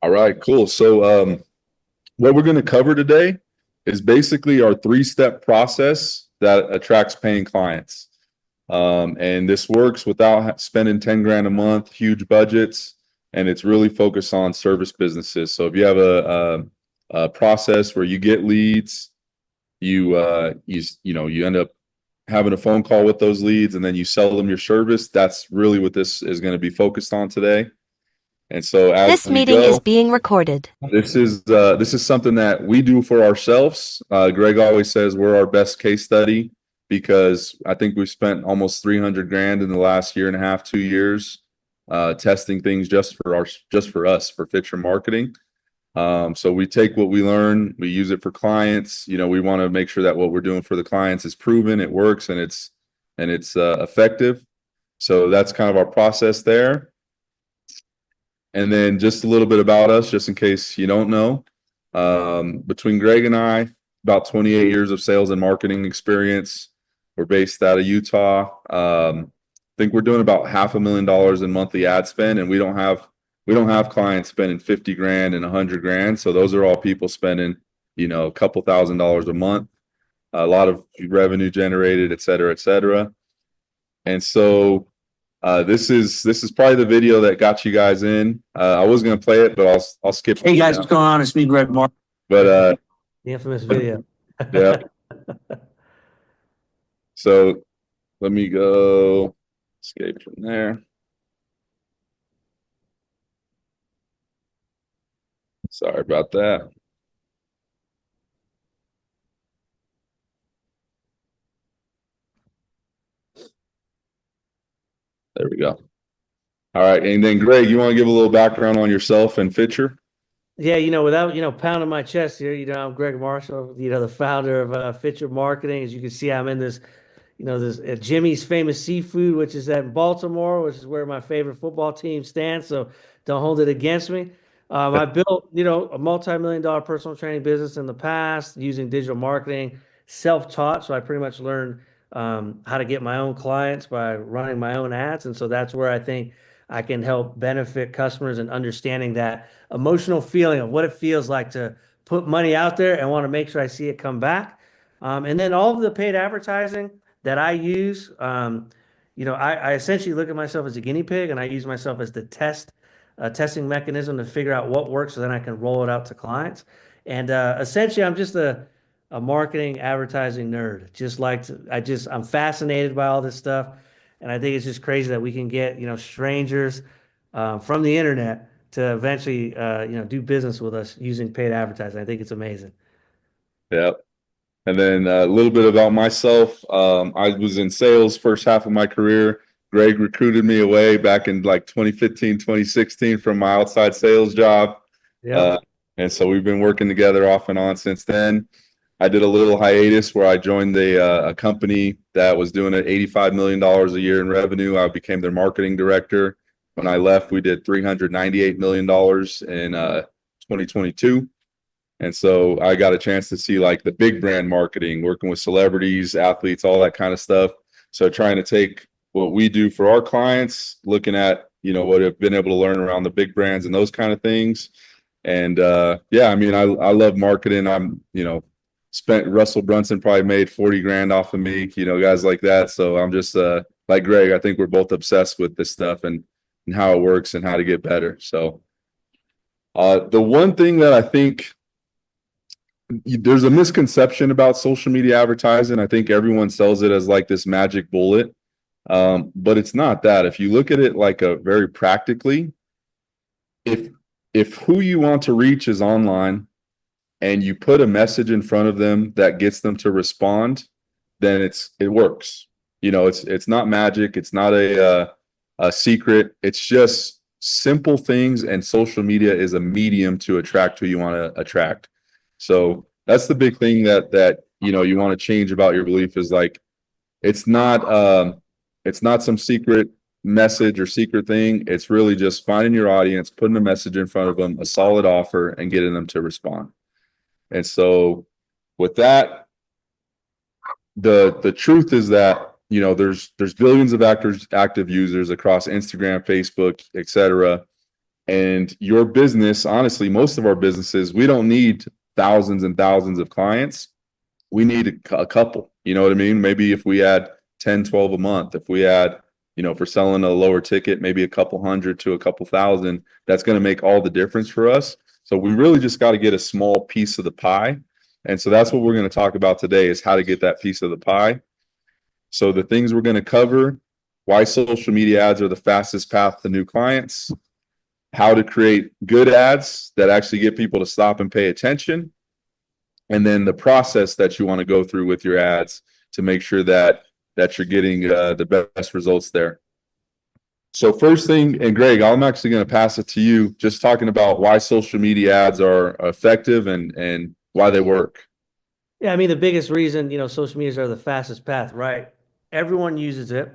All right, cool. So what we're going to cover today is basically our three-step process that attracts paying clients. And this works without spending 10 grand a month, huge budgets, and it's really focused on service businesses. So if you have a process where you get leads, you end up having a phone call with those leads, and then you sell them your service. That's really what this is going to be focused on today. And so as This meeting is being recorded. This is something that we do for ourselves. Greg always says we're our best case study because I think we've spent almost 300 grand in the last year and a half, 2 years, testing things just for us for Fitcher Marketing. So we take what we learn, we use it for clients. We want to make sure that what we're doing for the clients is proven, it works, and it's effective. So that's kind of our process there. And then just a little bit about us, just in case you don't know. Between Greg and I, about 28 years of sales and marketing experience. We're based out of Utah. I think we're doing about $500,000 in monthly ad spend, and we don't have clients spending 50 grand and 100 grand. So those are all people spending, a couple $1,000s a month, a lot of revenue generated, et cetera, et cetera. And so this is probably the video that got you guys in. I was going to play it, but I'll skip. Hey guys, what's going on? It's me, Greg Mark. But The infamous video. Yeah. So let me go escape from there. Sorry about that. There we go. All right. And then Greg, you want to give a little background on yourself and Fitcher? Yeah, without pounding my chest here, I'm Greg Marshall, the founder of Fitcher Marketing. As you can see, I'm in this, this Jimmy's Famous Seafood, which is at Baltimore, which is where my favorite football team stands. So don't hold it against me. I built, a multi-million-dollar personal training business in the past using digital marketing, self-taught. So I pretty much learned how to get my own clients by running my own ads. And so that's where I think I can help benefit customers in understanding that emotional feeling of what it feels like to put money out there and want to make sure I see it come back. And then all of the paid advertising that I use, I essentially look at myself as a guinea pig, and I use myself as the testing mechanism to figure out what works so then I can roll it out to clients. And essentially, I'm just a marketing advertising nerd. I'm fascinated by all this stuff. And I think it's just crazy that we can get, strangers from the internet to eventually, do business with us using paid advertising. I think it's amazing. Yeah. And then a little bit about myself. I was in sales first half of my career. Greg recruited me away back in like 2015, 2016 from my outside sales job. Yeah. And so we've been working together off and on since then. I did a little hiatus where I joined a company that was doing $85 million a year in revenue. I became their marketing director. When I left, we did $398 million in 2022. And so I got a chance to see like the big brand marketing, working with celebrities, athletes, all that kind of stuff. So trying to take what we do for our clients, looking at, what I've been able to learn around the big brands and those kind of things. And I love marketing. I'm, Russell Brunson probably made 40 grand off of me, guys like that. So I'm just like Greg, I think we're both obsessed with this stuff and how it works and how to get better. So the one thing that I think there's a misconception about social media advertising. I think everyone sells it as like this magic bullet, but it's not that. If you look at it like very practically, if who you want to reach is online, and you put a message in front of them that gets them to respond, then it works. It's not magic. It's not a secret. It's just simple things, and social media is a medium to attract who you want to attract. So that's the big thing that you want to change about your belief is like it's not some secret message or secret thing. It's really just finding your audience, putting a message in front of them, a solid offer, and getting them to respond. And so with that, the truth is that, there's billions of active users across Instagram, Facebook, etc. And your business, honestly, most of our businesses, we don't need thousands and thousands of clients. We need a couple, you know what I mean? Maybe if we add 10, 12 a month, if we add, if we're selling a lower ticket, maybe a couple hundred to a couple thousand, that's going to make all the difference for us. So we really just got to get a small piece of the pie. And so that's what we're going to talk about today, is how to get that piece of the pie. So the things we're going to cover: why social media ads are the fastest path to new clients, how to create good ads that actually get people to stop and pay attention, and then the process that you want to go through with your ads to make sure that you're getting the best results there. So first thing, and Greg, I'm actually going to pass it to you, just talking about why social media ads are effective and why they work. Yeah, I mean, the biggest reason, social medias are the fastest path, right? Everyone uses it.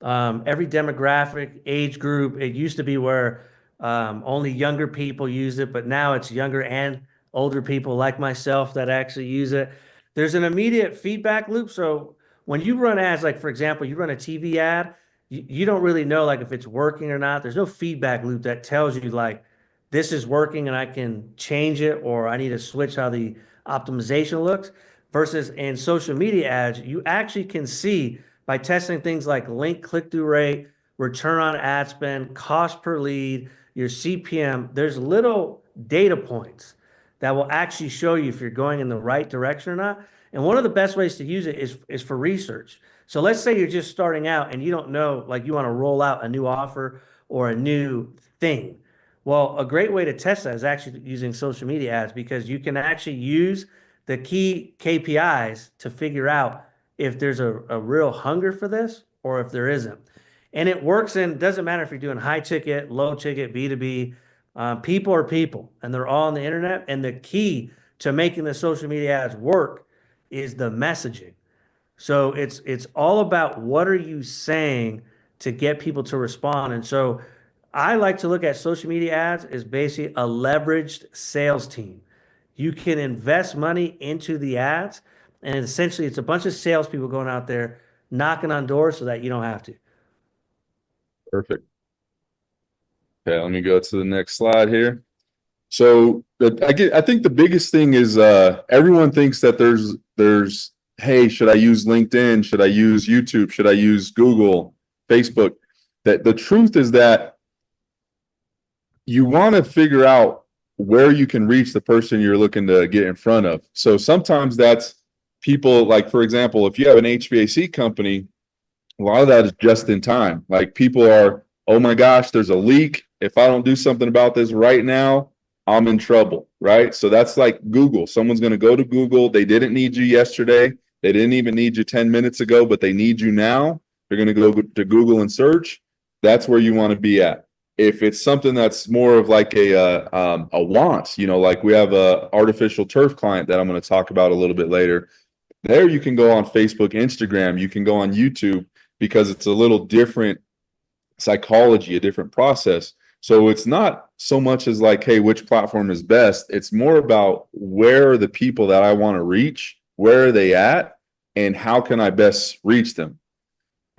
Every demographic, age group. It used to be where only younger people use it, but now it's younger and older people like myself that actually use it. There's an immediate feedback loop. So when you run ads, like for example, you run a TV ad, you don't really know like if it's working or not. There's no feedback loop that tells you like this is working and I can change it, or I need to switch how the optimization looks. Versus in social media ads, you actually can see by testing things like link click-through rate, return on ad spend, cost per lead, your CPM. There's little data points that will actually show you if you're going in the right direction or not. And one of the best ways to use it is for research. So let's say you're just starting out and you don't know, like you want to roll out a new offer or a new thing. Well, a great way to test that is actually using social media ads, because you can actually use the key KPIs to figure out if there's a real hunger for this or if there isn't. And it works in, doesn't matter if you're doing high ticket, low ticket, B2B, people are people and they're all on the internet. And the key to making the social media ads work is the messaging. So it's all about what are you saying to get people to respond. And so I like to look at social media ads as basically a leveraged sales team. You can invest money into the ads, and essentially it's a bunch of salespeople going out there knocking on doors so that you don't have to. Perfect. Okay, let me go to the next slide here. So I think the biggest thing is everyone thinks that there's hey, should I use LinkedIn? Should I use YouTube? Should I use Google, Facebook? That the truth is that you want to figure out where you can reach the person you're looking to get in front of. So sometimes that's people, like for example, if you have an HVAC company, a lot of that is just in time. Like people are, oh my gosh, there's a leak. If I don't do something about this right now, I'm in trouble, right? So that's like Google. Someone's going to go to Google. They didn't need you yesterday. They didn't even need you 10 minutes ago, but they need you now. They're going to go to Google and search. That's where you want to be at. If it's something that's more of like a want, like we have a artificial turf client that I'm going to talk about a little bit later. There you can go on Facebook, Instagram, you can go on YouTube, because it's a little different psychology, a different process. So it's not so much as like, hey, which platform is best? It's more about where are the people that I want to reach, where are they at, and how can I best reach them?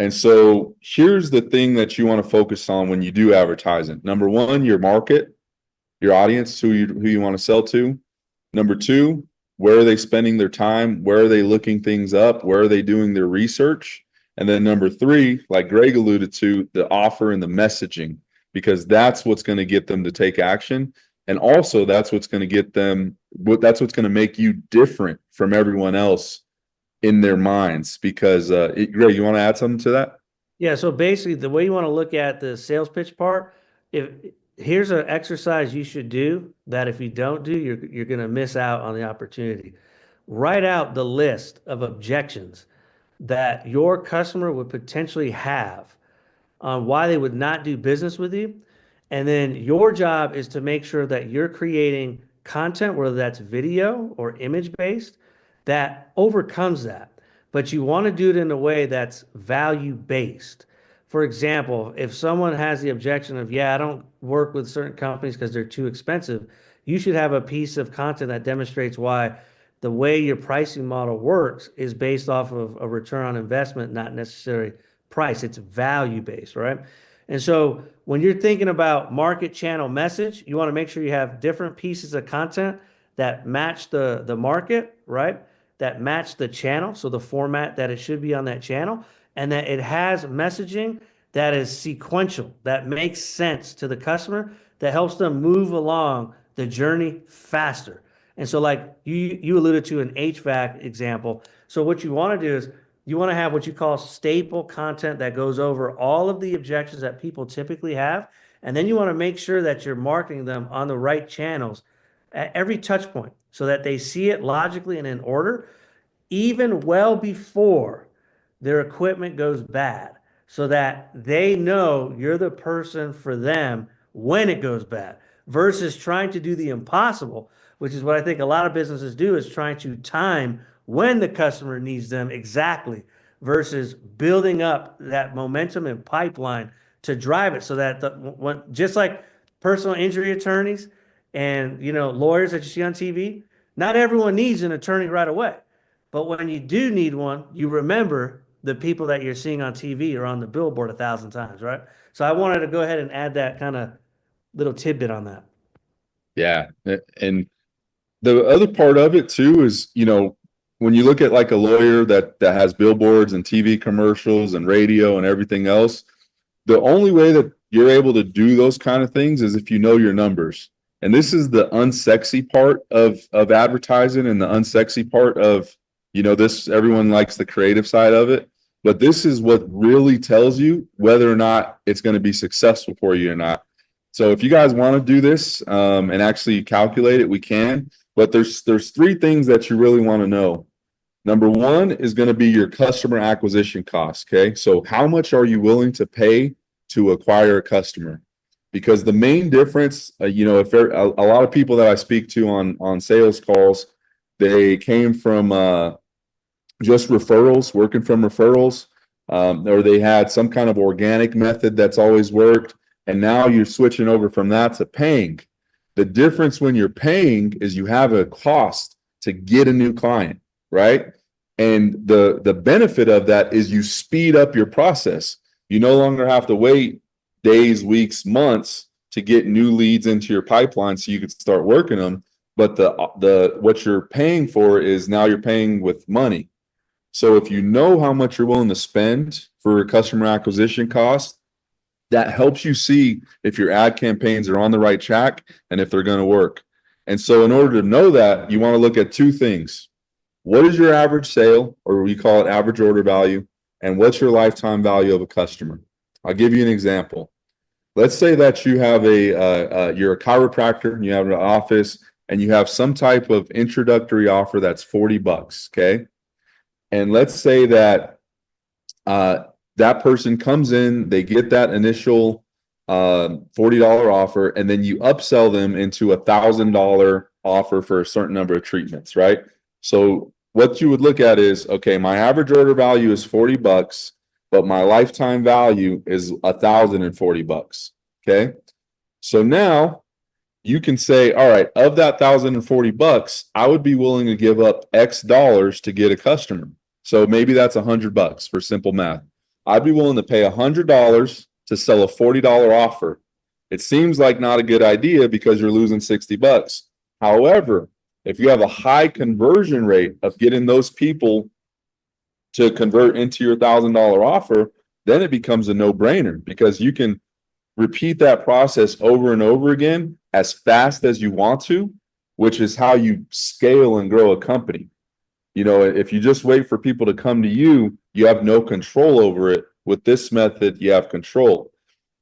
And so here's the thing that you want to focus on when you do advertising. Number one, your market, your audience, who you want to sell to. Number two, where are they spending their time? Where are they looking things up? Where are they doing their research? And then number three, like Greg alluded to, the offer and the messaging, because that's what's going to get them to take action. And also that's what's going to get them, that's what's going to make you different from everyone else in their minds. Because Greg, you want to add something to that? Yeah, so basically the way you want to look at the sales pitch part, here's an exercise you should do that if you don't do, you're going to miss out on the opportunity. Write out the list of objections that your customer would potentially have on why they would not do business with you. And then your job is to make sure that you're creating content, whether that's video or image based, that overcomes that. But you want to do it in a way that's value based. For example, if someone has the objection of, yeah, I don't work with certain companies because they're too expensive, you should have a piece of content that demonstrates why the way your pricing model works is based off of a return on investment, not necessarily price. It's value based, right? And so when you're thinking about market channel message, you want to make sure you have different pieces of content that match the market, right? That match the channel, so the format that it should be on that channel, and that it has messaging that is sequential, that makes sense to the customer, that helps them move along the journey faster. And so, like you alluded to an HVAC example. So what you want to do is you want to have what you call staple content that goes over all of the objections that people typically have. And then you want to make sure that you're marketing them on the right channels at every touch point so that they see it logically and in order, even well before their equipment goes bad, so that they know you're the person for them when it goes bad, versus trying to do the impossible, which is what I think a lot of businesses do, is trying to time when the customer needs them exactly, versus building up that momentum and pipeline to drive it so that just like personal injury attorneys and lawyers that you see on TV, not everyone needs an attorney right away. But when you do need one, you remember the people that you're seeing on TV or on the billboard 1,000 times, right? So I wanted to go ahead and add that kind of little tidbit on that. Yeah. And the other part of it too is, when you look at like a lawyer that has billboards and TV commercials and radio and everything else, the only way that you're able to do those kind of things is if you know your numbers. And this is the unsexy part of advertising, and the unsexy part of, this, everyone likes the creative side of it, but this is what really tells you whether or not it's going to be successful for you or not. So if you guys want to do this and actually calculate it, we can. But there's three things that you really want to know. Number one is going to be your customer acquisition cost. Okay, so how much are you willing to pay to acquire a customer? Because the main difference, if there, a lot of people that I speak to on sales calls, they came from just referrals, working from referrals, or they had some kind of organic method that's always worked, and now you're switching over from that to paying. The difference when you're paying is you have a cost to get a new client, right? And the benefit of that is you speed up your process. You no longer have to wait days, weeks, months to get new leads into your pipeline so you can start working them. But the what you're paying for is now you're paying with money. So if you know how much you're willing to spend for customer acquisition costs, that helps you see if your ad campaigns are on the right track and if they're going to work. And so in order to know that, you want to look at two things. What is your average sale, or we call it average order value, and what's your lifetime value of a customer? I'll give you an example. Let's say that you have you're a chiropractor and you have an office and you have some type of introductory offer that's $40, okay? And let's say that that person comes in, they get that initial $40 offer, and then you upsell them into $1,000 offer for a certain number of treatments, right? So what you would look at is, okay, my average order value is $40, but my lifetime value is $1,040. Okay. So now you can say, all right, of that $1,040, I would be willing to give up X dollars to get a customer. So maybe that's $100 for simple math. I'd be willing to pay $100 to sell a $40 offer. It seems like not a good idea because you're losing $60. However, if you have a high conversion rate of getting those people to convert into your $1,000 offer, then it becomes a no-brainer because you can repeat that process over and over again as fast as you want to, which is how you scale and grow a company. If you just wait for people to come to you, you have no control over it. With this method, you have control.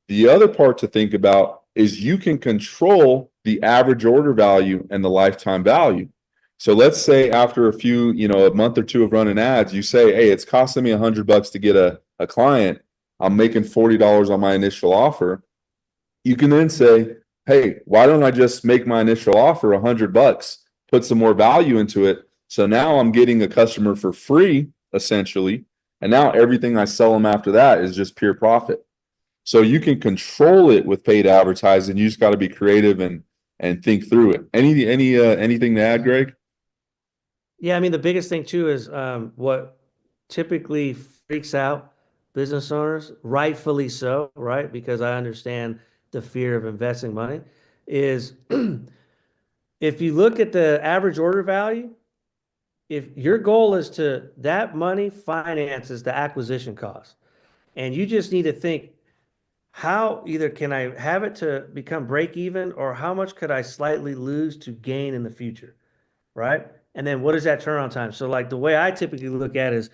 The other part to think about is you can control the average order value and the lifetime value. So let's say after a month or two of running ads, you say, hey, it's costing me $100 to get a client. I'm making $40 on my initial offer. You can then say, hey, why don't I just make my initial offer $100, put some more value into it. So now I'm getting a customer for free, essentially. And now everything I sell them after that is just pure profit. So you can control it with paid advertising. You just got to be creative and think through it. Anything to add, Greg? Yeah, I mean, the biggest thing too is what typically freaks out business owners, rightfully so, right? Because I understand the fear of investing money, is if you look at the average order value, if your goal is to that money finances the acquisition cost, and you just need to think how either can I have it to become break even or how much could I slightly lose to gain in the future, right? And then what is that turnaround time? So like the way I typically look at it is,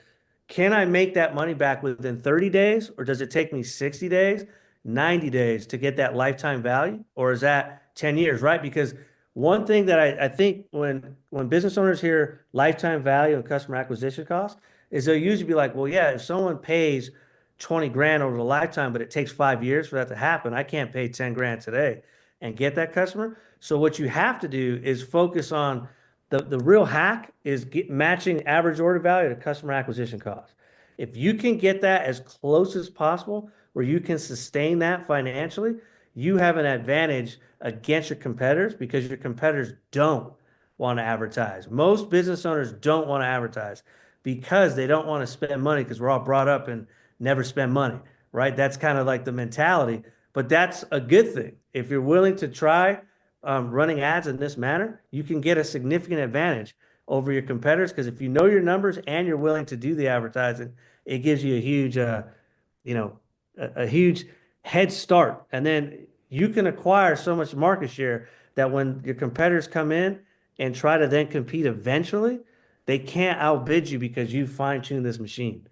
can I make that money back within 30 days or does it take me 60 days, 90 days to get that lifetime value? Or is that 10 years, right? Because one thing that I think when business owners hear lifetime value and customer acquisition costs is they'll usually be like, well, yeah, if someone pays 20 grand over the lifetime, but it takes 5 years for that to happen, I can't pay 10 grand today and get that customer. So what you have to do is focus on the real hack is matching average order value to customer acquisition cost. If you can get that as close as possible, where you can sustain that financially, you have an advantage against your competitors because your competitors don't want to advertise. Most business owners don't want to advertise because they don't want to spend money because we're all brought up and never spend money, right? That's kind of like the mentality, but that's a good thing. If you're willing to try running ads in this manner, you can get a significant advantage over your competitors because if you know your numbers and you're willing to do the advertising, it gives you a huge, you know, a huge head start. And then you can acquire so much market share that when your competitors come in and try to then compete eventually, they can't outbid you because you fine-tuned this machine.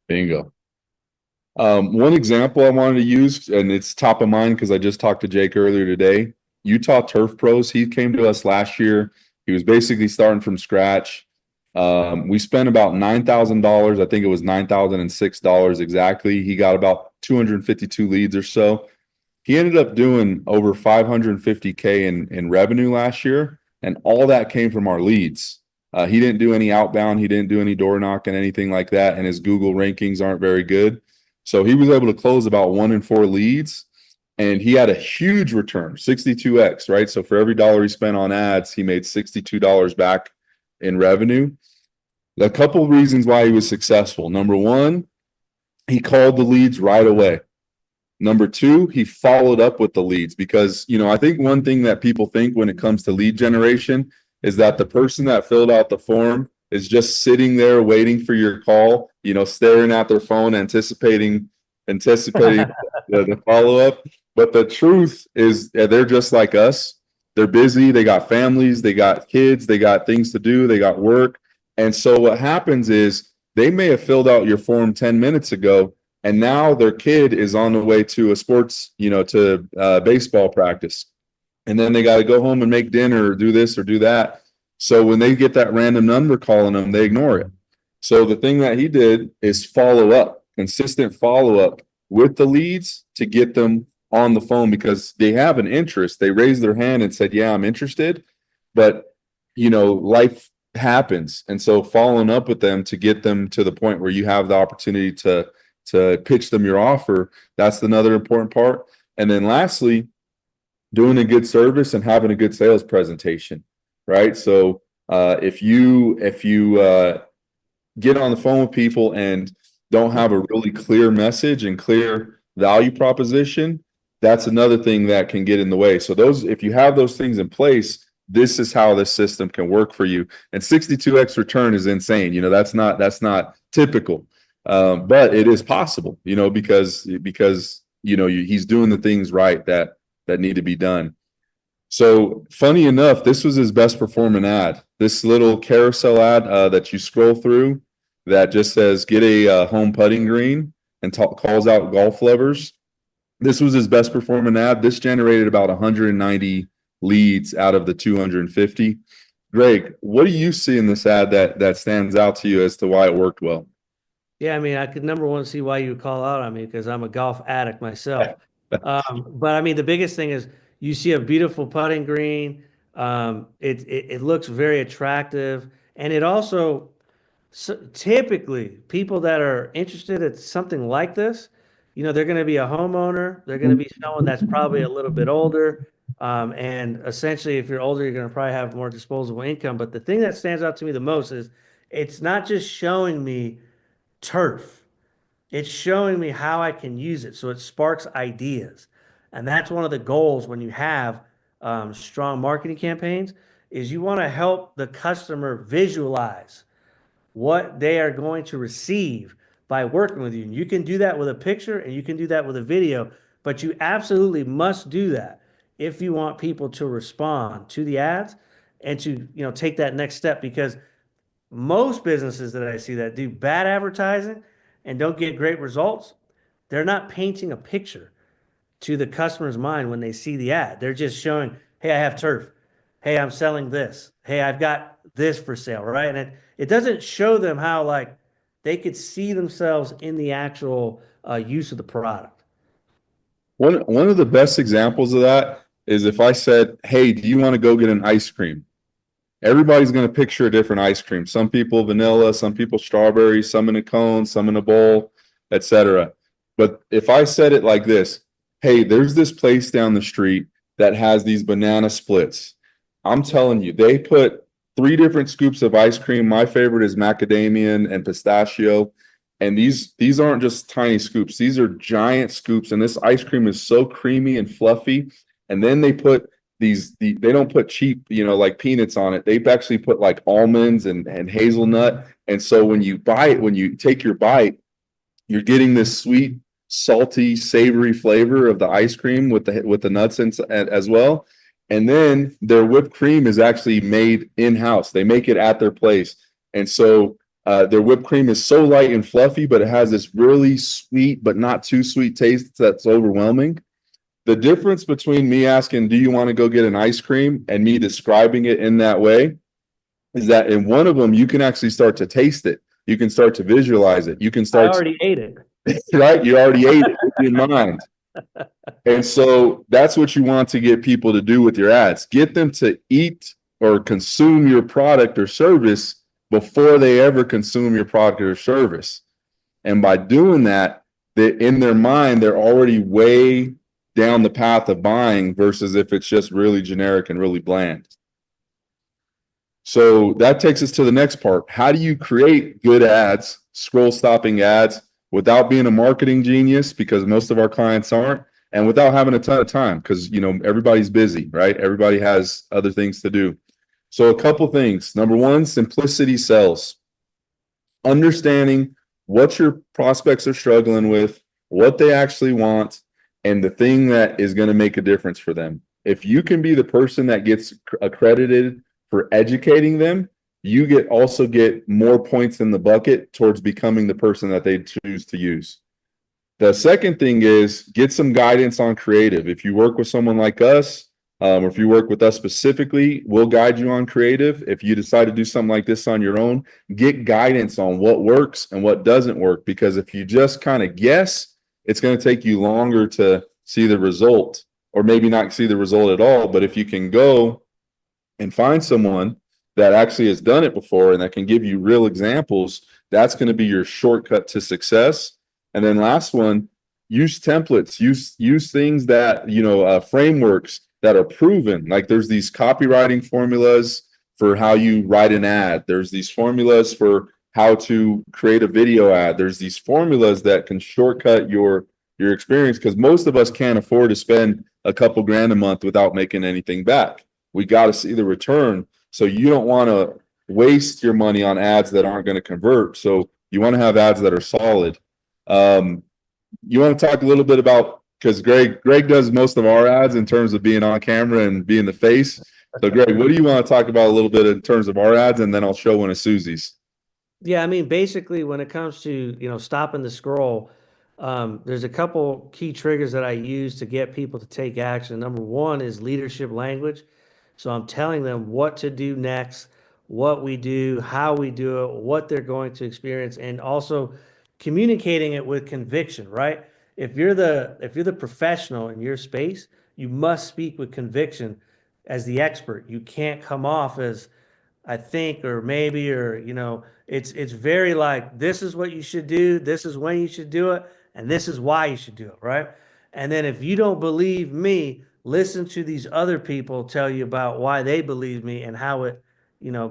Bingo. One example I wanted to use, and it's top of mind because I just talked to Jake earlier today. Utah Turf Pros. He came to us last year. He was basically starting from scratch. We spent about $9,000. I think it was $9,006 exactly. He got about 252 leads or so. He ended up doing over 550K in revenue last year, and all that came from our leads. He didn't do any outbound. He didn't do any door knocking, anything like that, and his Google rankings aren't very good. So he was able to close about 1 in 4 leads, and he had a huge return, 62x, right? So for every dollar he spent on ads, he made $62 back in revenue. A couple of reasons why he was successful. Number one, he called the leads right away. Number two, he followed up with the leads because, I think one thing that people think when it comes to lead generation is that the person that filled out the form is just sitting there waiting for your call, staring at their phone, anticipating the follow-up. But the truth is they're just like us. They're busy. They got families. They got kids. They got things to do. They got work. And so what happens is they may have filled out your form 10 minutes ago, and now their kid is on the way to a sports, to baseball practice. And then they got to go home and make dinner or do this or do that. So when they get that random number calling them, they ignore it. So the thing that he did is follow up, consistent follow up with the leads to get them on the phone because they have an interest. They raised their hand and said, yeah, I'm interested. But, life happens. And so following up with them to get them to the point where you have the opportunity to pitch them your offer, that's another important part. And then lastly, doing a good service and having a good sales presentation, right? So if you get on the phone with people and don't have a really clear message and clear value proposition, that's another thing that can get in the way. So if you have those things in place, this is how this system can work for you. And 62x return is insane. That's not typical. But it is possible, because he's doing the things right that need to be done. So funny enough, this was his best performing ad. This little carousel ad that you scroll through that just says get a home putting green and calls out golf lovers. This was his best performing ad. This generated about 190 leads out of the 250. Greg, what do you see in this ad that stands out to you as to why it worked well? Yeah, I mean, I could number one see why you would call out on me because I'm a golf addict myself. But I mean, the biggest thing is you see a beautiful putting green. It looks very attractive, and it also typically people that are interested in something like this, they're going to be a homeowner. They're going to be someone that's probably a little bit older. And essentially, if you're older, you're going to probably have more disposable income. But the thing that stands out to me the most is it's not just showing me turf. It's showing me how I can use it. So it sparks ideas. And that's one of the goals when you have strong marketing campaigns is you want to help the customer visualize what they are going to receive by working with you. And you can do that with a picture and you can do that with a video, but you absolutely must do that if you want people to respond to the ads and to, take that next step because most businesses that I see that do bad advertising and don't get great results, they're not painting a picture to the customer's mind when they see the ad. They're just showing, hey, I have turf. Hey, I'm selling this. Hey, I've got this for sale, right? And it doesn't show them how like they could see themselves in the actual use of the product. One of the best examples of that is if I said, "Hey, do you want to go get an ice cream?" Everybody's going to picture a different ice cream. Some people vanilla, some people strawberry, some in a cone, some in a bowl, etc. But if I said it like this, "Hey, there's this place down the street that has these banana splits." I'm telling you, they put 3 different scoops of ice cream. My favorite is macadamia and pistachio. And these aren't just tiny scoops. These are giant scoops. And this ice cream is so creamy and fluffy. And then they put they don't put cheap, like peanuts on it. They actually put like almonds and hazelnut. And so when you take your bite, you're getting this sweet, salty, savory flavor of the ice cream with the nuts as well. And then their whipped cream is actually made in-house. They make it at their place. And so their whipped cream is so light and fluffy, but it has this really sweet, but not too sweet taste that's overwhelming. The difference between me asking, "Do you want to go get an ice cream?" and me describing it in that way is that in one of them, you can actually start to taste it. You can start to visualize it. You can I start already ate it. right? You already ate it in your mind. And so that's what you want to get people to do with your ads. Get them to eat or consume your product or service before they ever consume your product or service. And by doing that, in their mind, they're already way down the path of buying versus if it's just really generic and really bland. So that takes us to the next part. How do you create good ads, scroll stopping ads, without being a marketing genius, because most of our clients aren't, and without having a ton of time, because everybody's busy, right? Everybody has other things to do. So a couple things. Number one, simplicity sells. Understanding what your prospects are struggling with, what they actually want, and the thing that is going to make a difference for them. If you can be the person that gets accredited for educating them, you also get more points in the bucket towards becoming the person that they choose to use. The second thing is get some guidance on creative. If you work with someone like us, or if you work with us specifically, we'll guide you on creative. If you decide to do something like this on your own, get guidance on what works and what doesn't work. Because if you just kind of guess, it's going to take you longer to see the result, or maybe not see the result at all. But if you can go and find someone that actually has done it before and that can give you real examples, that's going to be your shortcut to success. And then last one, use templates, use things that, frameworks that are proven. Like there's these copywriting formulas for how you write an ad. There's these formulas for how to create a video ad. There's these formulas that can shortcut your experience, because most of us can't afford to spend a couple grand a month without making anything back. We got to see the return. So you don't want to waste your money on ads that aren't going to convert. So you want to have ads that are solid. You want to talk a little bit about, because Greg does most of our ads in terms of being on camera and being the face. So Greg, what do you want to talk about a little bit in terms of our ads, and then I'll show one of Susie's. Yeah, I mean, basically, when it comes to stopping the scroll, there's a couple key triggers that I use to get people to take action. Number one is leadership language. So I'm telling them what to do next, what we do, how we do it, what they're going to experience, and also communicating it with conviction, right? If you're the professional in your space, you must speak with conviction as the expert. You can't come off as I think, or maybe, or it's very like, this is what you should do, this is when you should do it, and this is why you should do it, right? And then if you don't believe me, listen to these other people tell you about why they believe me and how it,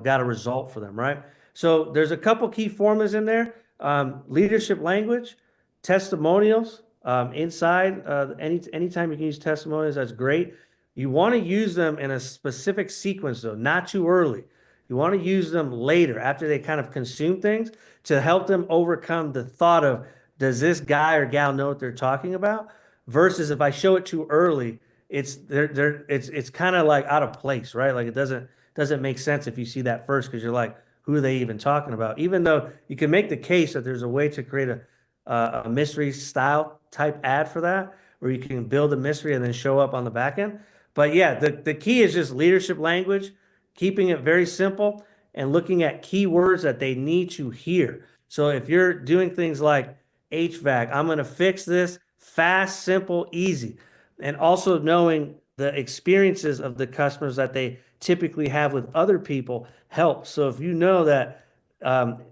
got a result for them, right? So there's a couple key formulas in there. Leadership language, testimonials inside. Anytime you can use testimonials, that's great. You want to use them in a specific sequence, though, not too early. You want to use them later after they kind of consume things to help them overcome the thought of, does this guy or gal know what they're talking about? Versus if I show it too early, it's kind of like out of place, right? Like it doesn't make sense if you see that first because you're like, who are they even talking about? Even though you can make the case that there's a way to create a mystery style type ad for that, where you can build a mystery and then show up on the back end. But yeah, the key is just leadership language, keeping it very simple and looking at keywords that they need to hear. So if you're doing things like HVAC, I'm going to fix this fast, simple, easy. And also knowing the experiences of the customers that they typically have with other people helps. So if you know that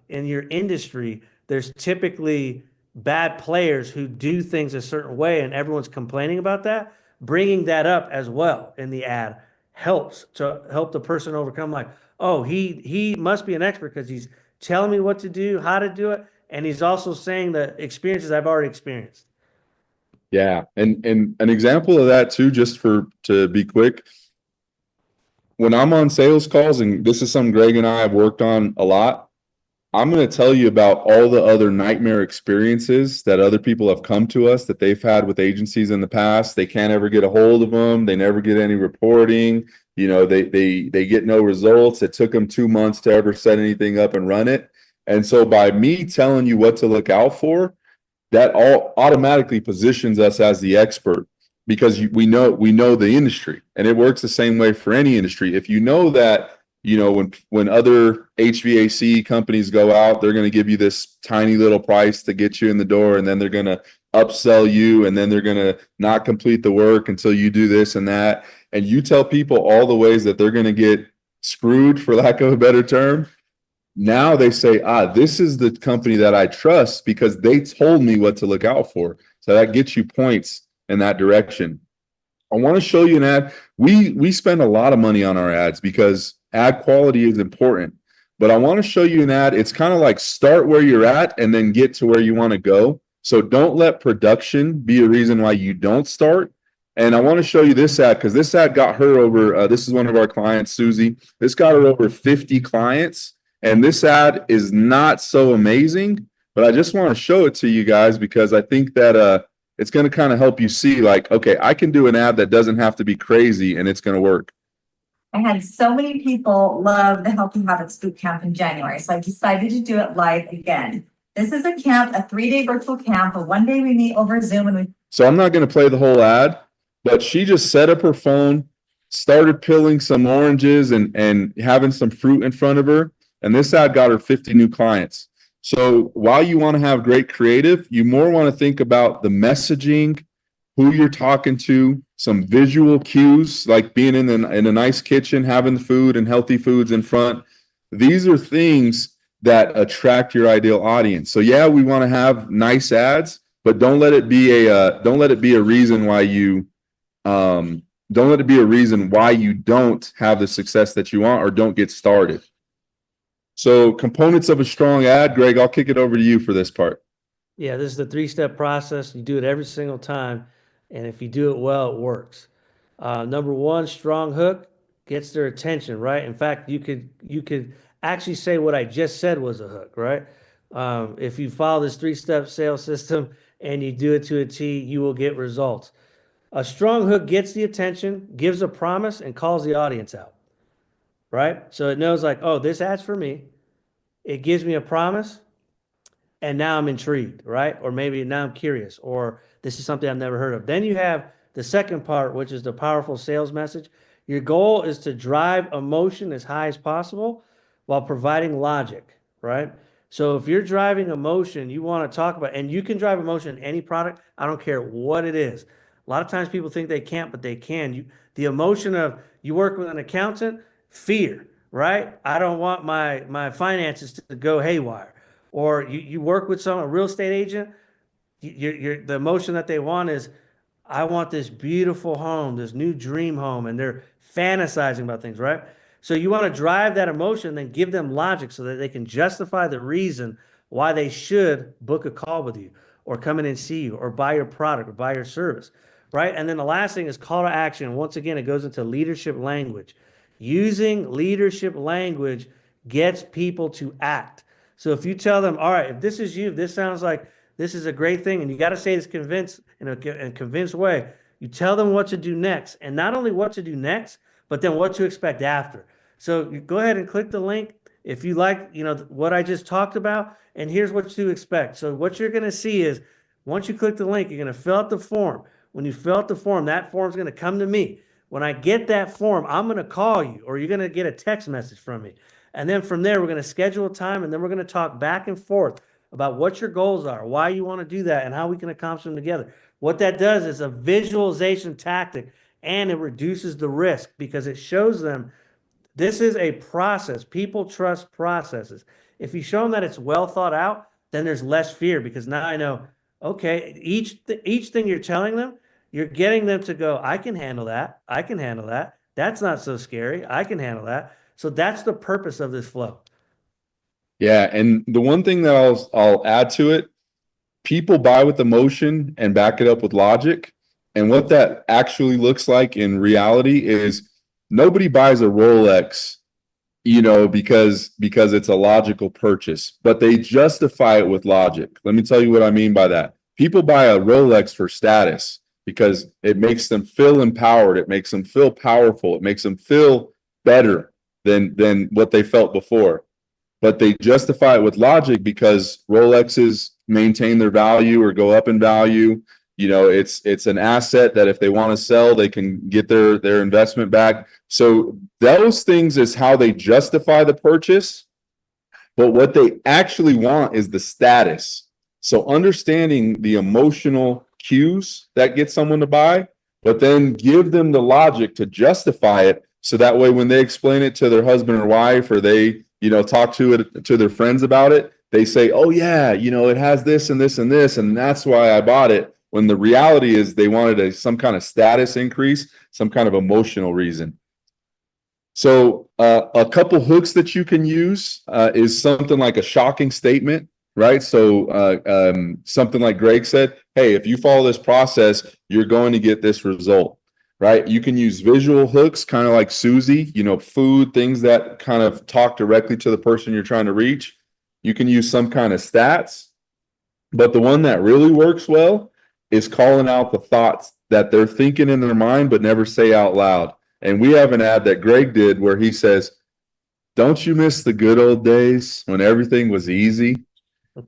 in your industry, there's typically bad players who do things a certain way and everyone's complaining about that, bringing that up as well in the ad helps to help the person overcome like, oh, he must be an expert because he's telling me what to do, how to do it, and he's also saying the experiences I've already experienced. Yeah. And an example of that too, just to be quick, when I'm on sales calls, and this is something Greg and I have worked on a lot, I'm going to tell you about all the other nightmare experiences that other people have come to us that they've had with agencies in the past. They can't ever get a hold of them. They never get any reporting. You know, they get no results. It took them 2 months to ever set anything up and run it. And so by me telling you what to look out for, that all automatically positions us as the expert because we know the industry, and it works the same way for any industry. If you know that, you know, when other HVAC companies go out, they're going to give you this tiny little price to get you in the door, and then they're going to upsell you, and then they're going to not complete the work until you do this and that. And you tell people all the ways that they're going to get screwed, for lack of a better term. Now they say, this is the company that I trust because they told me what to look out for. So that gets you points in that direction. I want to show you an ad. We spend a lot of money on our ads because ad quality is important. But I want to show you an ad. It's kind of like start where you're at and then get to where you want to go. So don't let production be a reason why you don't start. And I want to show you this ad because this ad got her over, this is one of our clients, Susie. This got her over 50 clients. And this ad is not so amazing, but I just want to show it to you guys because I think that it's going to kind of help you see like, okay, I can do an ad that doesn't have to be crazy and it's going to work. I had so many people love the Healthy Habits Boot Camp in January, so I decided to do it live again. This is a camp, a 3-day virtual camp, but one day we meet over Zoom and we. So I'm not going to play the whole ad, but she just set up her phone, started peeling some oranges and having some fruit in front of her. And this ad got her 50 new clients. So while you want to have great creative, you more want to think about the messaging, who you're talking to, some visual cues, like being in a nice kitchen, having the food and healthy foods in front. These are things that attract your ideal audience. So yeah, we want to have nice ads, but don't let it be a reason why you don't have the success that you want or don't get started. So components of a strong ad, Greg, I'll kick it over to you for this part. Yeah, this is the 3-step process. You do it every single time. And if you do it well, it works. Number one, strong hook gets their attention, right? In fact, you could actually say what I just said was a hook, right? If you follow this 3-step sales system and you do it to a T, you will get results. A strong hook gets the attention, gives a promise, and calls the audience out. Right? So it knows like, oh, this ad's for me. It gives me a promise. And now I'm intrigued, right? Or maybe now I'm curious, or this is something I've never heard of. Then you have the second part, which is the powerful sales message. Your goal is to drive emotion as high as possible while providing logic, right? So if you're driving emotion, you want to talk about, and you can drive emotion in any product. I don't care what it is. A lot of times people think they can't, but they can. The emotion of you work with an accountant, fear, right? I don't want my finances to go haywire. Or you work with a real estate agent, the emotion that they want is, I want this beautiful home, this new dream home, and they're fantasizing about things, right? So you want to drive that emotion, then give them logic so that they can justify the reason why they should book a call with you. or come in and see you or buy your product or buy your service, right? And then the last thing is call to action. Once again, it goes into leadership language. Using leadership language gets people to act. So if you tell them, all right, if this is you, if this sounds like this is a great thing, and you got to say this convinced in a convinced way, you tell them what to do next, and not only what to do next, but then what to expect after. So you go ahead and click the link if you like, what I just talked about, and here's what to expect. So what you're going to see is once you click the link, you're going to fill out the form. When you fill out the form, that form's going to come to me. When I get that form, I'm going to call you, or you're going to get a text message from me. And then from there, we're going to schedule a time, and then we're going to talk back and forth about what your goals are, why you want to do that, and how we can accomplish them together. What that does is a visualization tactic, and it reduces the risk because it shows them this is a process. People trust processes. If you show them that it's well thought out, then there's less fear because now I know, okay, each thing you're telling them, you're getting them to go, I can handle that. I can handle that. That's not so scary. I can handle that. So that's the purpose of this flow. Yeah, and the one thing that I'll add to it, people buy with emotion and back it up with logic. And what that actually looks like in reality is nobody buys a Rolex, because it's a logical purchase, but they justify it with logic. Let me tell you what I mean by that. People buy a Rolex for status because it makes them feel empowered. It makes them feel powerful. It makes them feel better than what they felt before. But they justify it with logic because Rolexes maintain their value or go up in value. It's an asset that if they want to sell, they can get their investment back. So those things is how they justify the purchase. But what they actually want is the status. So understanding the emotional cues that get someone to buy, but then give them the logic to justify it. So that way, when they explain it to their husband or wife, or they, talk to their friends about it, they say, oh yeah, it has this and this and this, and that's why I bought it. When the reality is they wanted some kind of status increase, some kind of emotional reason. So a couple hooks that you can use is something like a shocking statement, right? So something like Greg said, hey, if you follow this process, you're going to get this result. Right? You can use visual hooks, kind of like Susie, food, things that kind of talk directly to the person you're trying to reach. You can use some kind of stats, but the one that really works well is calling out the thoughts that they're thinking in their mind, but never say out loud. And we have an ad that Greg did where he says, don't you miss the good old days when everything was easy?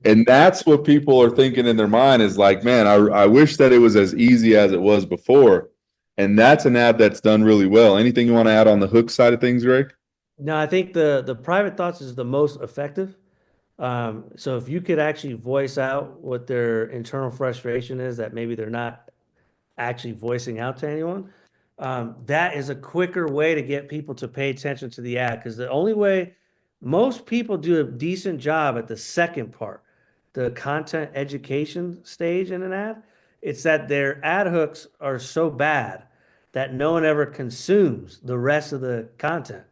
And that's what people are thinking in their mind is like, man, I wish that it was as easy as it was before. And that's an ad that's done really well. Anything you want to add on the hook side of things, Greg? No, I think the private thoughts is the most effective. So if you could actually voice out what their internal frustration is that maybe they're not actually voicing out to anyone, that is a quicker way to get people to pay attention to the ad. Because the only way most people do a decent job at the second part, the content education stage in an ad, it's that their ad hooks are so bad that no one ever consumes the rest of the content,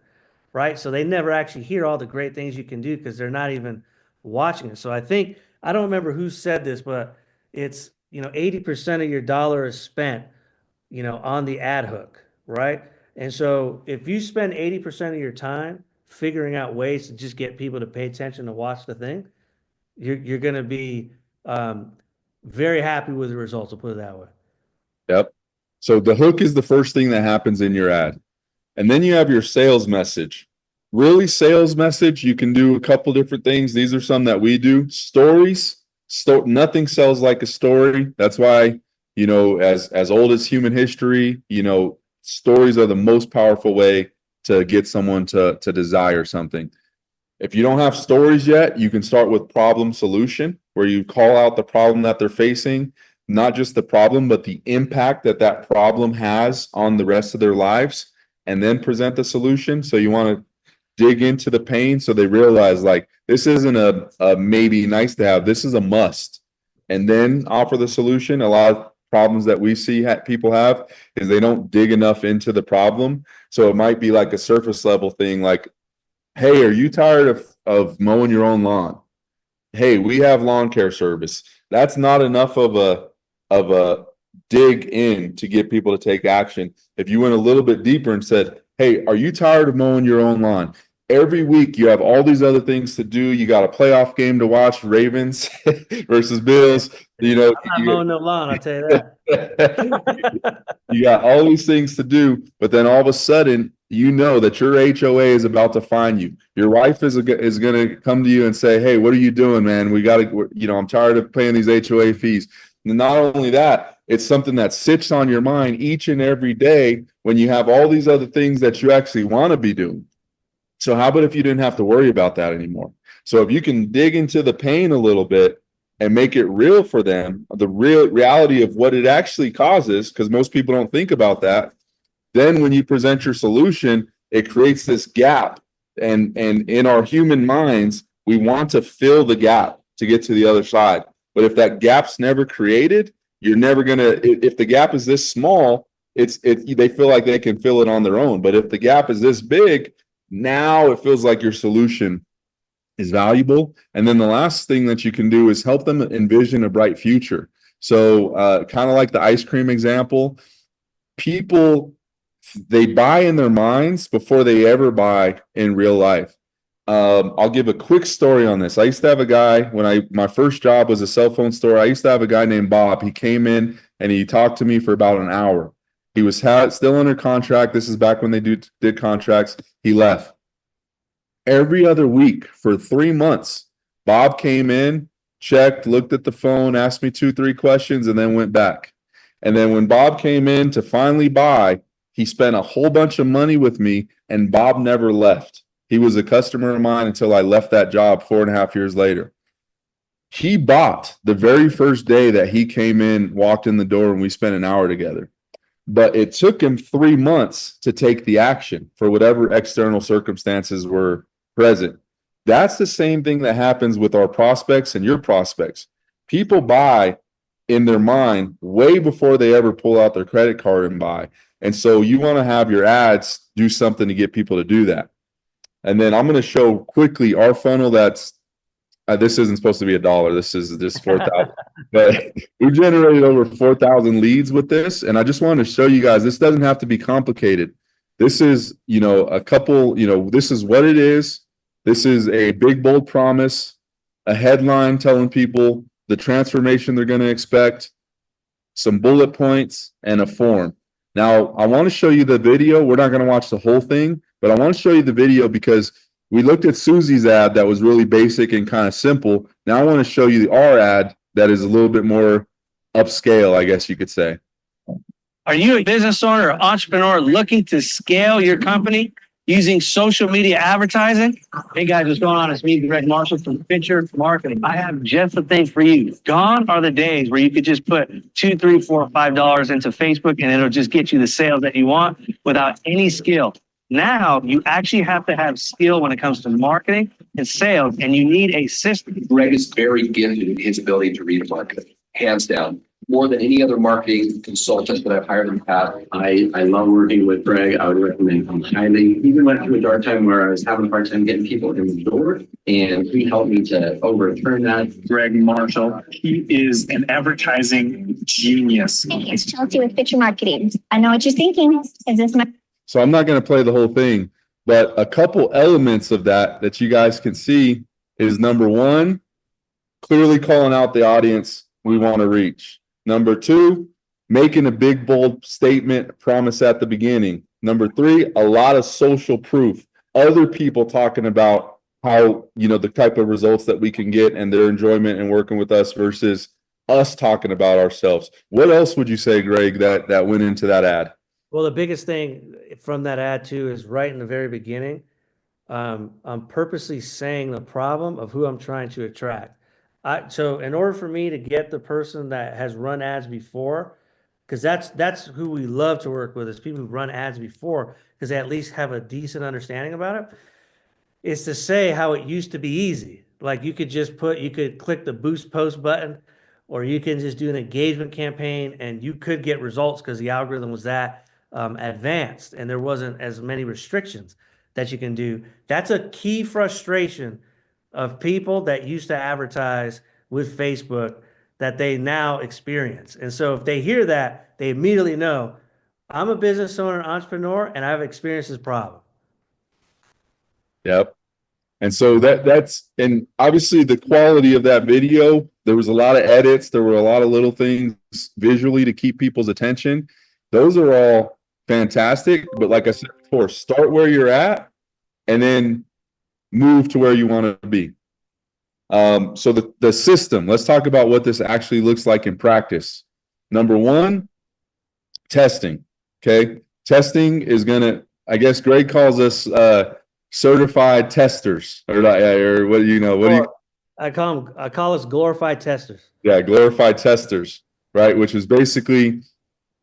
right? So they never actually hear all the great things you can do because they're not even watching it. So I don't remember who said this, but it's, 80% of your dollar is spent, on the ad hook, right? And so if you spend 80% of your time figuring out ways to just get people to pay attention to watch the thing, you're going to be very happy with the results. I'll put it that way. Yep. So the hook is the first thing that happens in your ad. And then you have your sales message. Really, sales message, you can do a couple different things. These are some that we do. Stories. Nothing sells like a story. That's why, as old as human history, stories are the most powerful way to get someone to desire something. If you don't have stories yet, you can start with problem solution, where you call out the problem that they're facing, not just the problem, but the impact that problem has on the rest of their lives, and then present the solution. So you want to dig into the pain so they realize like this isn't a maybe nice to have, this is a must, and then offer the solution. A lot of problems that we see people have is they don't dig enough into the problem. So it might be like a surface level thing like, hey, are you tired of mowing your own lawn? hey, we have lawn care service. That's not enough of a dig in to get people to take action. If you went a little bit deeper and said, hey, are you tired of mowing your own lawn? Every week you have all these other things to do. You got a playoff game to watch, Ravens versus Bills. You know, I'm not mowing no lawn, I'll tell you that. you got all these things to do, but then all of a sudden, you know that your HOA is about to find you. Your wife is going to come to you and say, "Hey, what are you doing, man? We got to, you know, I'm tired of paying these HOA fees." And not only that, it's something that sits on your mind each and every day when you have all these other things that you actually want to be doing. So how about if you didn't have to worry about that anymore? So if you can dig into the pain a little bit and make it real for them, the real reality of what it actually causes, because most people don't think about that. Then when you present your solution, it creates this gap. And in our human minds, we want to fill the gap to get to the other side. But if that gap's never created, you're never gonna, if the gap is this small, they feel like they can fill it on their own. But if the gap is this big, now it feels like your solution is valuable. And then the last thing that you can do is help them envision a bright future. So kind of like the ice cream example, people, they buy in their minds before they ever buy in real life. I'll give a quick story on this. I used to have a guy when my first job was a cell phone store. I used to have a guy named Bob. He came in and he talked to me for about an hour. He was still under contract. This is back when they did contracts. He left. Every other week for 3 months, Bob came in, checked, looked at the phone, asked me 2-3 questions, and then went back. And then when Bob came in to finally buy, he spent a whole bunch of money with me, and Bob never left. He was a customer of mine until I left that job 4.5 years later. He bought the very first day that he came in, walked in the door, and we spent an hour together. But it took him 3 months to take the action for whatever external circumstances were present. That's the same thing that happens with our prospects and your prospects. People buy in their mind way before they ever pull out their credit card and buy. And so you want to have your ads do something to get people to do that. And then I'm going to show quickly our funnel that's this isn't supposed to be $1. This is just 4,000. But we generated over 4,000 leads with this. And I just wanted to show you guys, this doesn't have to be complicated. This is, you know, this is what it is. This is a big, bold promise, a headline telling people the transformation they're going to expect, some bullet points, and a form. Now, I want to show you the video. We're not going to watch the whole thing, but I want to show you the video because we looked at Susie's ad that was really basic and kind of simple. Now I want to show you our ad that is a little bit more upscale, I guess you could say. Are you a business owner or entrepreneur looking to scale your company using social media advertising? Hey guys, what's going on? It's me, Greg Marshall from Fitcher Marketing. I have just the thing for you. Gone are the days where you could just put $2, $3, $4, $5 into Facebook and it'll just get you the sales that you want without any skill. Now you actually have to have skill when it comes to marketing and sales, and you need a system. Greg is very gifted in his ability to read a market, hands down. More than any other marketing consultant that I've hired in the past. I love working with Greg. I would recommend him highly. Even went through a dark time where I was having a hard time getting people in the door, and he helped me to overturn that. Greg Marshall, he is an advertising genius. It's Chelsea with Fitcher Marketing. I know what you're thinking. Is this my... So I'm not going to play the whole thing, but a couple elements of that you guys can see is number one, clearly calling out the audience we want to reach. Number two, making a big, bold statement, promise at the beginning. Number three, a lot of social proof. Other people talking about how, you know, the type of results that we can get and their enjoyment in working with us versus us talking about ourselves. What else would you say, Greg, that went into that ad? Well, the biggest thing from that ad too is right in the very beginning. I'm purposely saying the problem of who I'm trying to attract. So in order for me to get the person that has run ads before, because that's who we love to work with is people who've run ads before, because they at least have a decent understanding about it, is to say how it used to be easy. Like you could click the boost post button, or you can just do an engagement campaign and you could get results because the algorithm was that advanced and there wasn't as many restrictions that you can do. That's a key frustration of people that used to advertise with Facebook that they now experience. And so if they hear that, they immediately know I'm a business owner, and entrepreneur, and I've experienced this problem. Yep. And so and obviously the quality of that video, there was a lot of edits, there were a lot of little things visually to keep people's attention. Those are all fantastic. But like I said before, start where you're at and then move to where you want to be. So the system, let's talk about what this actually looks like in practice. Number one, testing. Okay. Testing is I guess Greg calls us, certified testers or what do you know? What do you? I call us glorified testers. Yeah, glorified testers, right? Which is basically,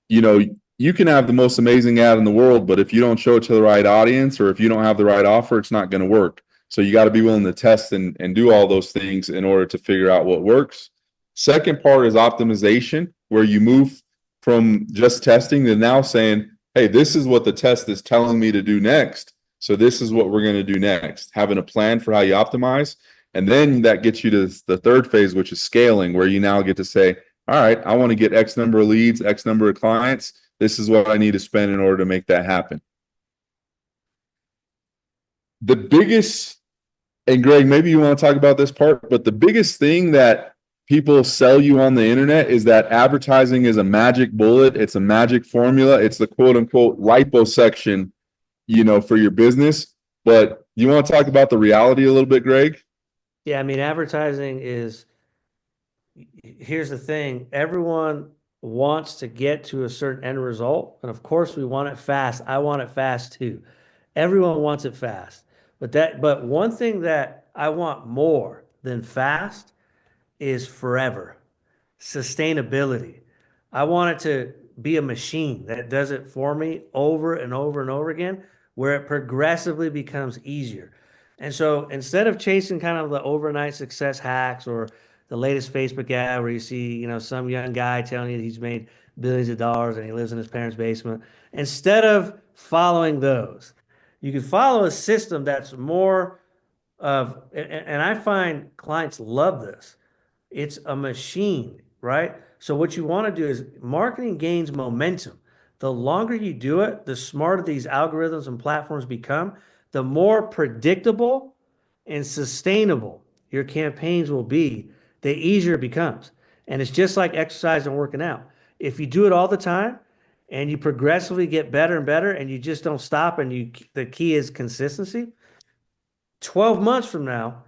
you can have the most amazing ad in the world, but if you don't show it to the right audience or if you don't have the right offer, it's not going to work. So you got to be willing to test and do all those things in order to figure out what works. Second part is optimization, where you move from just testing to now saying, hey, this is what the test is telling me to do next. So this is what we're going to do next, having a plan for how you optimize. And then that gets you to the third phase, which is scaling, where you now get to say, all right, I want to get X number of leads, X number of clients. This is what I need to spend in order to make that happen. The biggest, and Greg, maybe you want to talk about this part, but the biggest thing that people sell you on the internet is that advertising is a magic bullet. It's a magic formula. It's the quote unquote liposuction, for your business. But you want to talk about the reality a little bit, Greg? Yeah, I mean, advertising here's the thing. Everyone wants to get to a certain end result. And of course we want it fast. I want it fast too. Everyone wants it fast. But one thing that I want more than fast is forever. Sustainability. I want it to be a machine that does it for me over and over and over again, where it progressively becomes easier. And so instead of chasing kind of the overnight success hacks or the latest Facebook ad where you see, some young guy telling you he's made billions of dollars and he lives in his parents' basement, instead of following those, you can follow a system that's more of, and I find clients love this. It's a machine, right? So what you want to do is marketing gains momentum. The longer you do it, the smarter these algorithms and platforms become, the more predictable and sustainable your campaigns will be, the easier it becomes. And it's just like exercise and working out. If you do it all the time and you progressively get better and better and you just don't stop and the key is consistency, 12 months from now,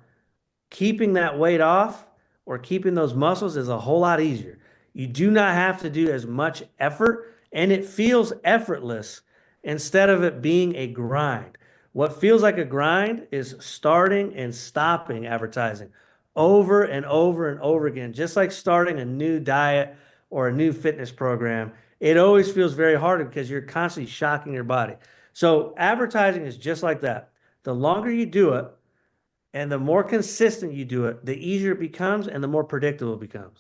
keeping that weight off or keeping those muscles is a whole lot easier. You do not have to do as much effort and it feels effortless instead of it being a grind. What feels like a grind is starting and stopping advertising over and over and over again, just like starting a new diet or a new fitness program. It always feels very hard because you're constantly shocking your body. So advertising is just like that. The longer you do it and the more consistent you do it, the easier it becomes and the more predictable it becomes.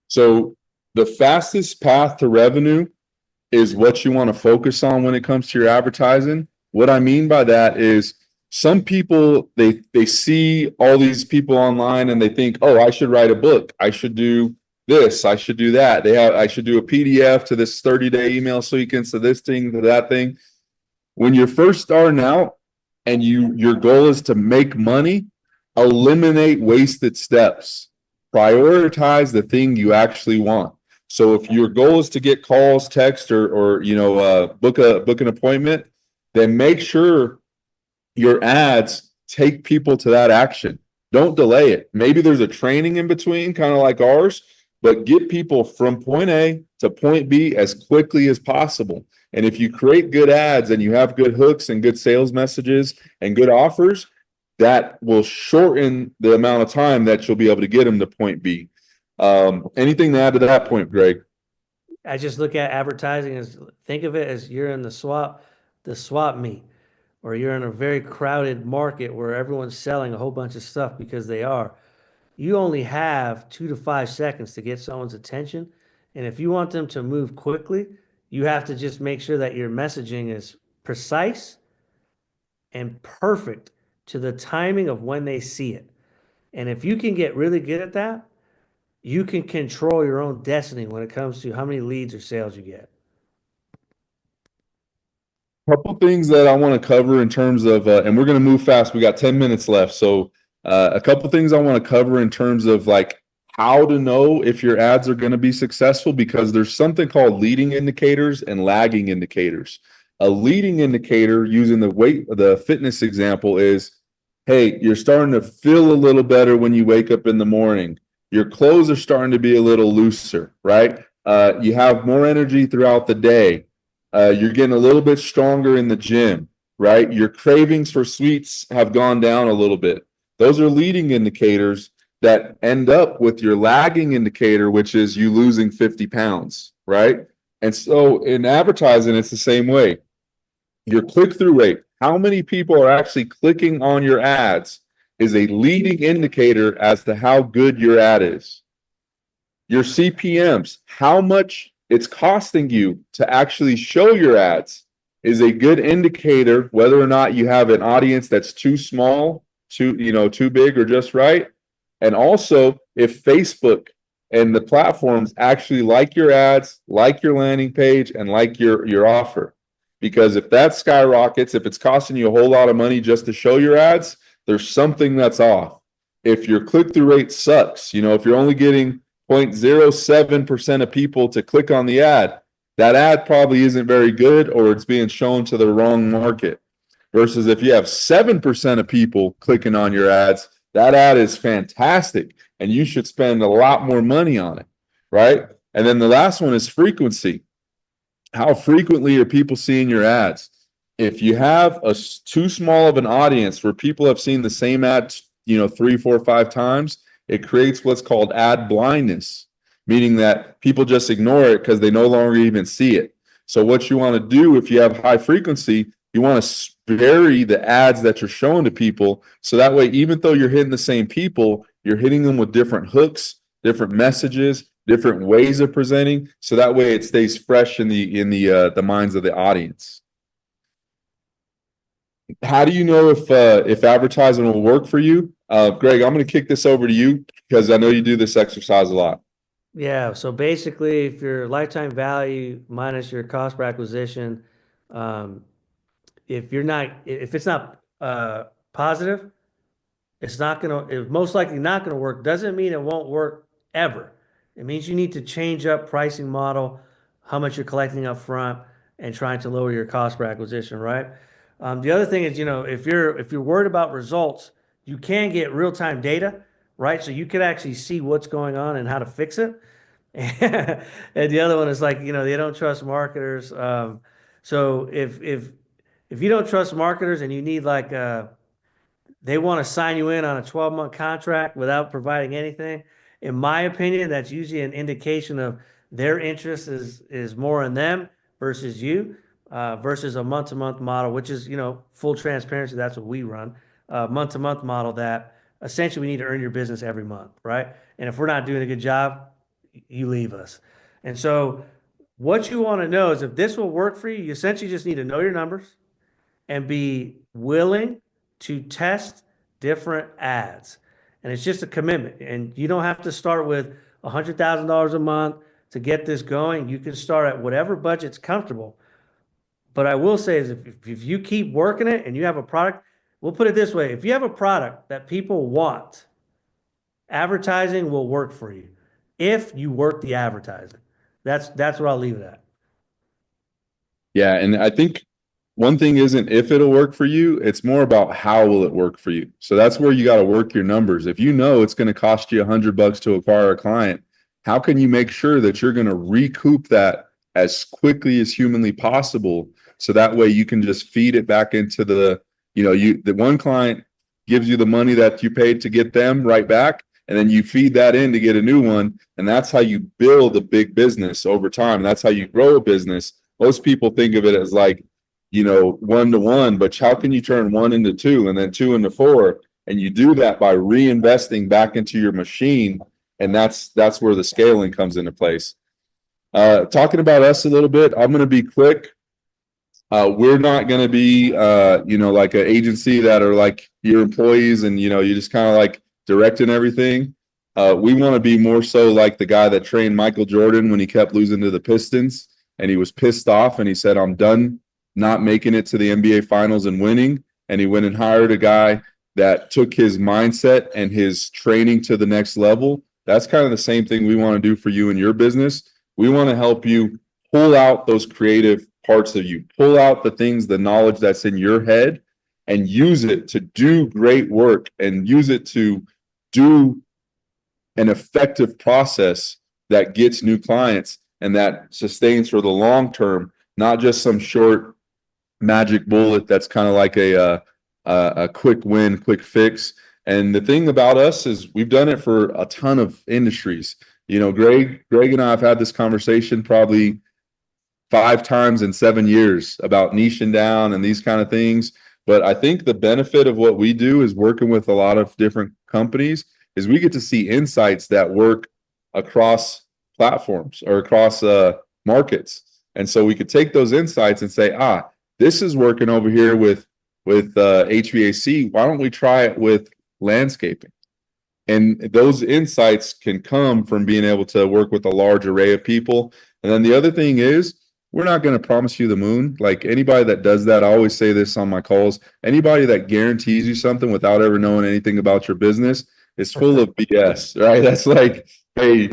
So the fastest path to revenue is what you want to focus on when it comes to your advertising. What I mean by that is some people, they see all these people online and they think, oh, I should write a book. I should do this. I should do that. I should do a PDF to this 30-day email sequence to this thing, to that thing. When you're first starting out and your goal is to make money, eliminate wasted steps. Prioritize the thing you actually want. So if your goal is to get calls, text, or book an appointment, then make sure your ads take people to that action. Don't delay it. Maybe there's a training in between, kind of like ours, but get people from point A to point B as quickly as possible. And if you create good ads and you have good hooks and good sales messages and good offers, that will shorten the amount of time that you'll be able to get them to point B. Anything to add to that point, Greg? I just look at advertising think of it as you're in the swap meet, or you're in a very crowded market where everyone's selling a whole bunch of stuff because they are. You only have 2 to 5 seconds to get someone's attention. And if you want them to move quickly, you have to just make sure that your messaging is precise and perfect to the timing of when they see it. And if you can get really good at that, you can control your own destiny when it comes to how many leads or sales you get. Couple things that I want to cover in terms of, and we're going to move fast. We got 10 minutes left. So a couple things I want to cover in terms of like how to know if your ads are going to be successful, because there's something called leading indicators and lagging indicators. A leading indicator, using the fitness example, is, hey, you're starting to feel a little better when you wake up in the morning. Your clothes are starting to be a little looser, right? You have more energy throughout the day. You're getting a little bit stronger in the gym, right? Your cravings for sweets have gone down a little bit. Those are leading indicators that end up with your lagging indicator, which is you losing 50 pounds, right? And so in advertising, it's the same way. Your click-through rate, how many people are actually clicking on your ads, is a leading indicator as to how good your ad is. Your CPMs, how much it's costing you to actually show your ads, is a good indicator whether or not you have an audience that's too small, too big, or just right. And also if Facebook and the platforms actually like your ads, like your landing page, and like your offer. Because if that skyrockets, if it's costing you a whole lot of money just to show your ads, there's something that's off. If your click-through rate sucks, if you're only getting 0.07% of people to click on the ad, that ad probably isn't very good, or it's being shown to the wrong market. Versus if you have 7% of people clicking on your ads, that ad is fantastic and you should spend a lot more money on it, right? And then the last one is frequency. How frequently are people seeing your ads? If you have too small of an audience where people have seen the same ad, 3, 4, 5 times, it creates what's called ad blindness, meaning that people just ignore it because they no longer even see it. So what you want to do if you have high frequency, you want to vary the ads that you're showing to people. So that way, even though you're hitting the same people, you're hitting them with different hooks, different messages, different ways of presenting. So that way it stays fresh in the minds of the audience. How do you know if advertising will work for you? Greg, I'm going to kick this over to you because I know you do this exercise a lot. Yeah. So basically, if your lifetime value minus your cost per acquisition, if it's not positive, it's most likely not going to work. Doesn't mean it won't work ever. It means you need to change up pricing model, how much you're collecting up front, and trying to lower your cost per acquisition, right? The other thing is, if you're worried about results, you can get real-time data, right? So you can actually see what's going on and how to fix it. And the other one is like, they don't trust marketers. So if you don't trust marketers and you need they want to sign you in on a 12-month contract without providing anything, in my opinion, that's usually an indication of their interest is more in them versus you, versus a month-to-month model, which is, full transparency. That's what we run. Month-to-month model that essentially we need to earn your business every month, right? And if we're not doing a good job, you leave us. And so what you want to know is if this will work for you, you essentially just need to know your numbers and be willing to test different ads. And it's just a commitment. And you don't have to start with $100,000 a month to get this going. You can start at whatever budget's comfortable. But I will say is if you keep working it and you have a product, we'll put it this way. If you have a product that people want, advertising will work for you if you work the advertising. That's what I'll leave it at. Yeah, and I think one thing isn't if it'll work for you, it's more about how will it work for you. So that's where you got to work your numbers. If you know it's going to cost you $100 to acquire a client, how can you make sure that you're going to recoup that as quickly as humanly possible? So that way you can just feed it back into the one client gives you the money that you paid to get them right back. And then you feed that in to get a new one. And that's how you build a big business over time. That's how you grow a business. Most people think of it as 1-to-1, but how can you turn 1 into 2 and then 2 into 4? And you do that by reinvesting back into your machine. And that's where the scaling comes into place. Talking about us a little bit, I'm going to be quick. We're not going to be, like an agency that are like your employees and, you just kind of like directing everything. We want to be more so like the guy that trained Michael Jordan when he kept losing to the Pistons and he was pissed off and he said, I'm done not making it to the NBA finals and winning. And he went and hired a guy that took his mindset and his training to the next level. That's kind of the same thing we want to do for you in your business. We want to help you pull out those creative parts of you, pull out the things, the knowledge that's in your head and use it to do great work and use it to do an effective process that gets new clients and that sustains for the long term, not just some short magic bullet that's kind of like a quick win, quick fix. And the thing about us is we've done it for a ton of industries. Greg and I have had this conversation probably 5 times in 7 years about niching down and these kind of things. But I think the benefit of what we do is working with a lot of different companies is we get to see insights that work across platforms or across markets. And so we could take those insights and say, this is working over here with HVAC. Why don't we try it with landscaping? And those insights can come from being able to work with a large array of people. And then the other thing is, we're not going to promise you the moon. Like anybody that does that, I always say this on my calls, anybody that guarantees you something without ever knowing anything about your business is full of BS, right? That's like, hey,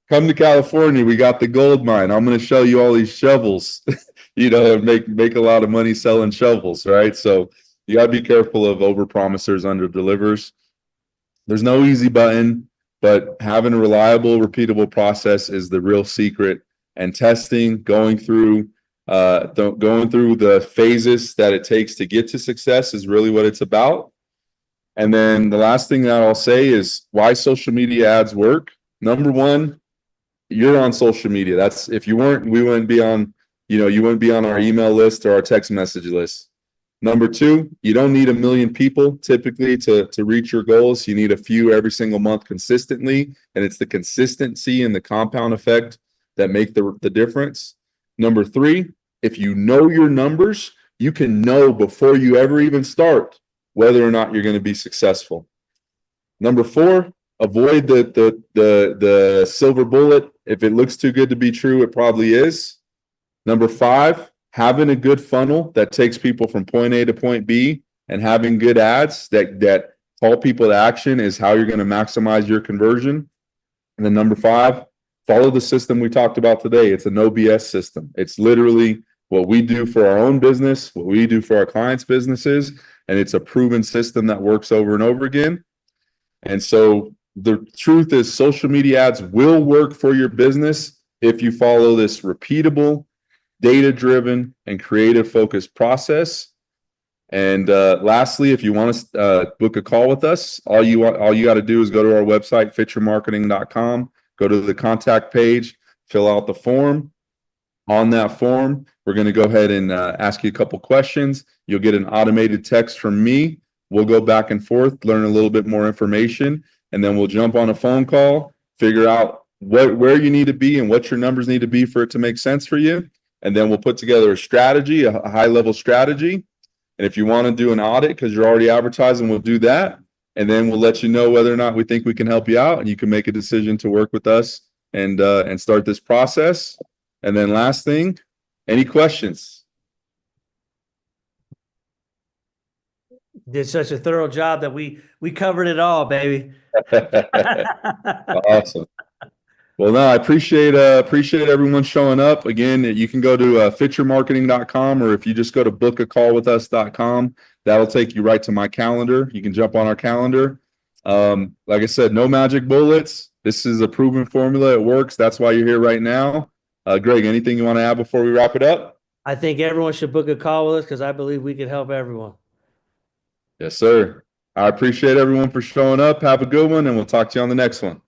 come to California, we got the gold mine. I'm going to show you all these shovels, and make a lot of money selling shovels, right? So you got to be careful of over promisers, under delivers. There's no easy button, but having a reliable, repeatable process is the real secret. And testing, going through the phases that it takes to get to success is really what it's about. And then the last thing that I'll say is why social media ads work. Number one, you're on social media. That's if you weren't, we wouldn't be on, you wouldn't be on our email list or our text message list. Number two, you don't need 1 million people typically to reach your goals. You need a few every single month consistently. And it's the consistency and the compound effect that make the difference. Number three, if you know your numbers, you can know before you ever even start whether or not you're going to be successful. Number four, avoid the silver bullet. If it looks too good to be true, it probably is. Number five, having a good funnel that takes people from point A to point B and having good ads that call people to action is how you're going to maximize your conversion. And then number five, follow the system we talked about today. It's a no BS system. It's literally what we do for our own business, what we do for our clients' businesses, and it's a proven system that works over and over again. And so the truth is social media ads will work for your business if you follow this repeatable, data-driven, and creative-focused process. And lastly, if you want to book a call with us, all you got to do is go to our website, fityourmarketing.com. Go to the contact page, fill out the form. On that form, we're going to go ahead and ask you a couple questions. You'll get an automated text from me. We'll go back and forth, learn a little bit more information, and then we'll jump on a phone call, figure out where you need to be and what your numbers need to be for it to make sense for you. And then we'll put together a strategy, a high-level strategy. And if you want to do an audit because you're already advertising, we'll do that. And then we'll let you know whether or not we think we can help you out, and you can make a decision to work with us and start this process. And then last thing, any questions? Did such a thorough job that we covered it all, baby. Awesome. Well, no, I appreciate everyone showing up. Again, you can go to fityourmarketing.com, or if you just go to bookacallwithus.com, that'll take you right to my calendar. You can jump on our calendar. Like I said, no magic bullets. This is a proven formula. It works. That's why you're here right now. Greg, anything you want to add before we wrap it up? I think everyone should book a call with us because I believe we can help everyone. Yes, sir. I appreciate everyone for showing up. Have a good one, and we'll talk to you on the next one.